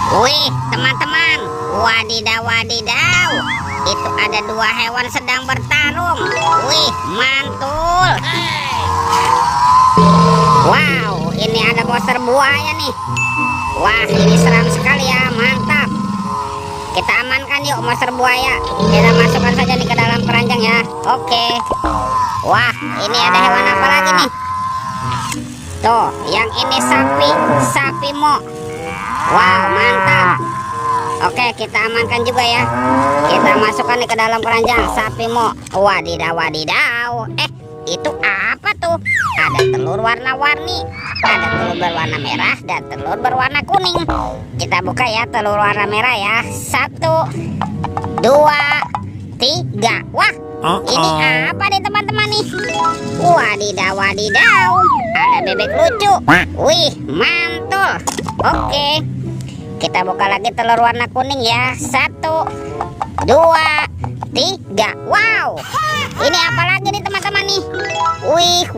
Wih, teman-teman, wadidaw wadidaw, itu ada dua hewan sedang bertarung. Wih, mantul. Wow, ini ada monster buaya nih. Wah, ini seram sekali ya, mantap. Kita amankan yuk monster buaya. Kita masukkan saja nih ke dalam keranjang ya. Oke. Wah, ini ada hewan apa lagi nih? Tuh, yang ini sapi mo. Wow, mantap. Oke, kita amankan juga ya. Kita masukkan nih ke dalam keranjang sapi mo. Wadidaw wadidaw. Itu apa tuh? Ada telur warna-warni. Ada telur berwarna merah dan telur berwarna kuning. Kita buka ya telur warna merah ya. 1, 2, 3. Wah, ini apa nih teman-teman nih? Wadidaw wadidaw. Ada bebek lucu. Wih, mantul. Oke, kita buka lagi telur warna kuning ya. 1, 2, 3. Wow, ini apa lagi nih teman-teman nih?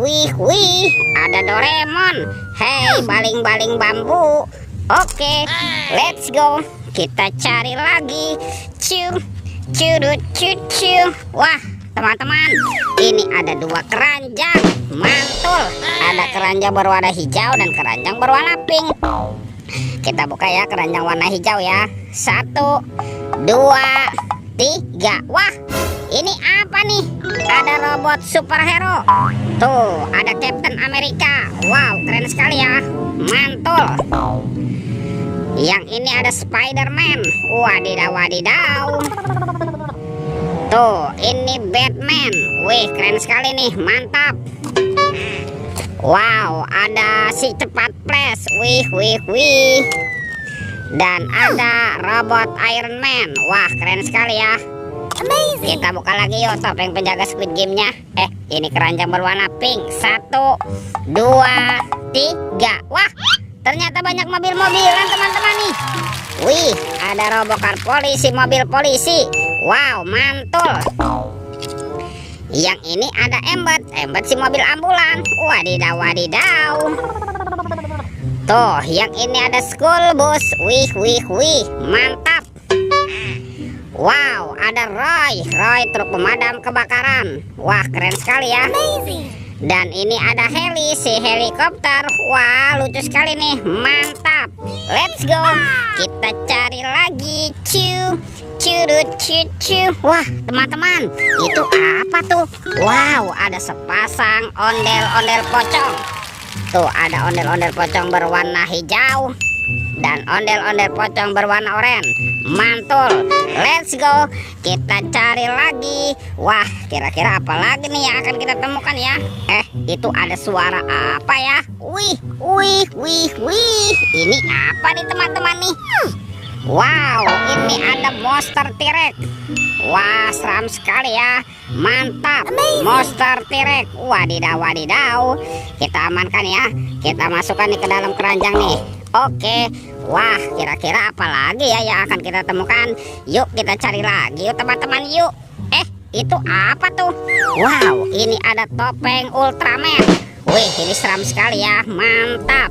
Wih, ada Doraemon. Hey, baling-baling bambu. Oke, let's go. Kita cari lagi. Wah, teman-teman, ini ada dua keranjang. Mantul. Ada keranjang berwarna hijau dan keranjang berwarna pink. Kita buka ya keranjang warna hijau ya. 1, 2, 3. Wah, ini apa nih? Ada robot superhero. Tuh, ada Captain America. Wow, keren sekali ya. Mantul. Yang ini ada Spider-Man. Wadidaw wadidaw. Tuh, ini Batman. Wih, keren sekali nih. Mantap. Wow, ada si cepat Flash. Wih. Dan ada robot Iron Man. Wah, keren sekali ya. Amazing. Kita buka lagi yuk topeng penjaga Squid Game-nya. Ini keranjang berwarna pink. 1, 2, 3. Wah, ternyata banyak mobil-mobilan teman-teman nih. Wih, ada robocar polisi, mobil polisi. Wow, mantul. Yang ini ada Embed si mobil ambulan. Wadidaw wadidaw. Tuh, yang ini ada school bus. Wih, mantap. Wow, ada Roy truk pemadam kebakaran. Wah, keren sekali ya. Amazing. Dan ini ada Heli, si helikopter. Wah, lucu sekali nih. Mantap. Let's go. Kita cari lagi. Wah, teman-teman, itu apa tuh? Wow, ada sepasang ondel-ondel pocong. Tuh, ada ondel-ondel pocong berwarna hijau dan ondel-ondel pocong berwarna oranye. Mantul. Let's go. Kita cari lagi. Wah, kira-kira apa lagi nih yang akan kita temukan ya? Itu ada suara apa ya? Wih. Ini apa nih teman-teman nih? Wow, ini ada monster T-Rex. Wah, seram sekali ya. Mantap. Amazing. Monster T-Rex. Wadidaw. Kita amankan ya. Kita masukkan nih ke dalam keranjang nih. Oke. Wah, kira-kira apa lagi ya yang akan kita temukan? Yuk kita cari lagi yuk teman-teman yuk. Itu apa tuh? Wow, ini ada topeng Ultraman. Wih, ini seram sekali ya. Mantap.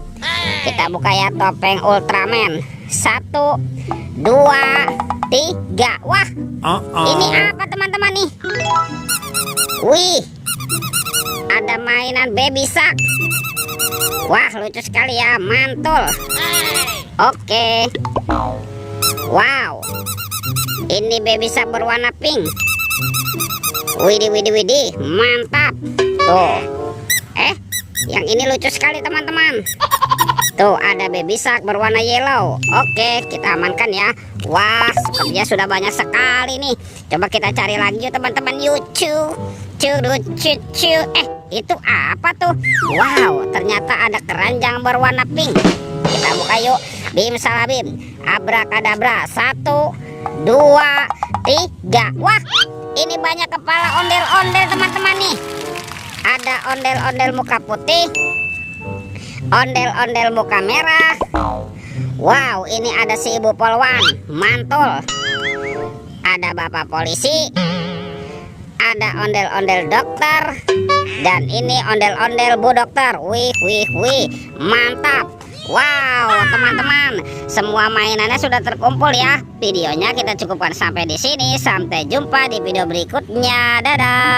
Kita buka ya topeng Ultraman. 1, 2, 3. Wah, ini apa teman-teman nih? Wih, ada mainan Baby Shark. Wah, lucu sekali ya. Mantul. Oke. Wow, ini Baby Shark berwarna pink. Widih. Mantap. Tuh. Yang ini lucu sekali teman-teman. Tuh, ada Baby Shark berwarna yellow. Oke, kita amankan ya. Wah, sepertinya sudah banyak sekali nih. Coba kita cari lagi yuk teman-teman. Itu apa tuh? Wow, ternyata ada keranjang berwarna pink. Kita buka yuk. Bim salabim, abrakadabra. 1, 2, 3. Wah, ini banyak kepala ondel-ondel teman-teman nih. Ada ondel-ondel muka putih, ondel-ondel muka merah. Wow, ini ada si ibu polwan. Mantul. Ada bapak polisi, ada ondel-ondel dokter, dan ini ondel-ondel bu dokter. Wih, mantap. Wow, teman-teman, semua mainannya sudah terkumpul ya. Videonya kita cukupkan sampai di sini. Sampai jumpa di video berikutnya. Dadah.